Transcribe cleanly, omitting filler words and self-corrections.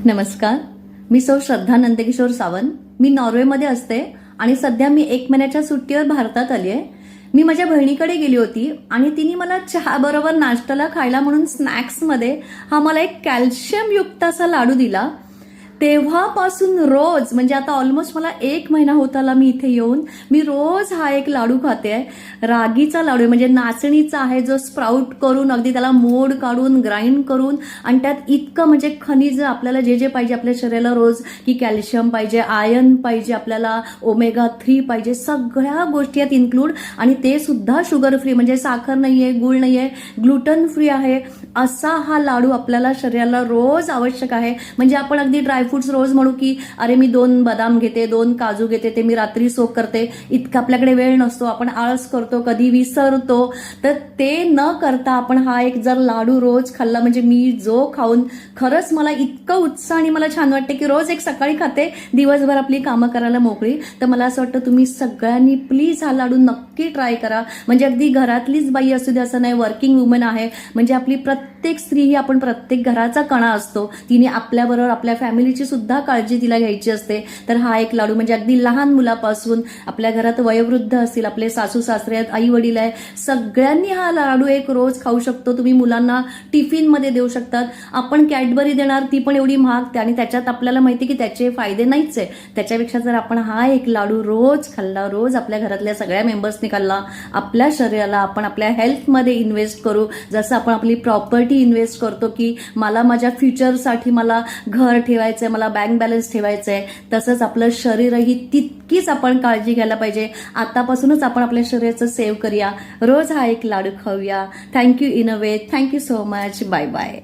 नमस्कार, मी सौ श्रद्धा नंदकिशोर सावंत. मी नॉर्वेमध्ये असते आणि सध्या मी 1 महिन्याच्या सुट्टीवर भारतात आली आहे. मी माझ्या बहिणीकडे गेली होती आणि तिने मला चहा बरोबर नाश्त्याला खायला म्हणून स्नॅक्समध्ये हा मला एक कॅल्शियम युक्त असा लाडू दिला. तेव्हापासून रोज म्हणजे आता ऑलमोस्ट मला 1 महिना होत आला मी इथे येऊन, मी रोज हा एक लाडू खाते आहे. रागीचा लाडू आहे, म्हणजे नाचणीचा आहे, जो स्प्राउट करून अगदी त्याला मोड काढून ग्राइंड करून आणि त्यात इतकं म्हणजे खनिज आपल्याला जे जे पाहिजे आपल्या शरीराला रोज, की कॅल्शियम पाहिजे, आयर्न पाहिजे, आपल्याला ओमेगा 3 पाहिजे, सगळ्या गोष्टी यात इन्क्लूड. आणि ते सुद्धा शुगर फ्री, म्हणजे साखर नाहीये, गुळ नाहीये, ग्लुटन फ्री आहे. असा हा लाडू आपल्याला शरीराला रोज आवश्यक आहे. म्हणजे आपण अगदी ड्रायफ्रुट्स रोज म्हणू की अरे मी 2 बदाम घेते, 2 काजू घेते, ते मी रात्री सोक करते, इतका आपल्याकडे वेळ नसतो, आपण आळस करतो, कधी विसरतो. तर ते न करता आपण हा एक जर लाडू रोज खाल्ला, म्हणजे मी जो खाऊन खरंच मला इतकं उत्साह आणि मला छान वाटते की रोज एक सकाळी खाते, दिवसभर आपली कामं करायला मोकळी. तर मला असं वाटतं तुम्ही सगळ्यांनी प्लीज हा लाडू नक्की ट्राय करा. म्हणजे अगदी घरातलीच बाई असू दे असं नाही, वर्किंग वुमन आहे, म्हणजे आपली प्रत्येक स्त्री ही आपण प्रत्येक घराचा कणा असतो, तिने आपल्याबरोबर आपल्या फॅमिलीची सुद्धा काळजी तिला घ्यायची असते. तर हा एक लाडू म्हणजे अगदी लहान मुलापासून आपल्या घरात वयोवृद्ध असतील, आपले सासू सासरे आहेत, आई वडील आहे, सगळ्यांनी हा लाडू एक रोज खाऊ शकतो. तुम्ही मुलांना टिफिन मध्ये देऊ शकतात. आपण कॅडबरी देणार, ती पण एवढी महाग, आणि त्याच्यात आपल्याला माहिती की त्याचे फायदे नाहीच आहे. त्याच्यापेक्षा जर आपण हा एक लाडू रोज खाल्ला, रोज आपल्या घरातल्या सगळ्या मेंबर्सनी खाल्ला, आपल्या शरीराला आपण आपल्या हेल्थमध्ये इन्व्हेस्ट करू. जसं आपण आपली प्रॉपर्टी इन्व्हेस्ट करतो की मला माझ्या फ्युचरसाठी मला घर ठेवायचंय, मला बँक बॅलन्स ठेवायचंय, तसंच आपलं शरीरही तितकीच आपण काळजी घ्यायला पाहिजे. आतापासूनच आपण आपल्या शरीराचं सेव्ह करूया, रोज हा एक लाडू खाऊया. Thank you in a way, thank you so much, bye bye.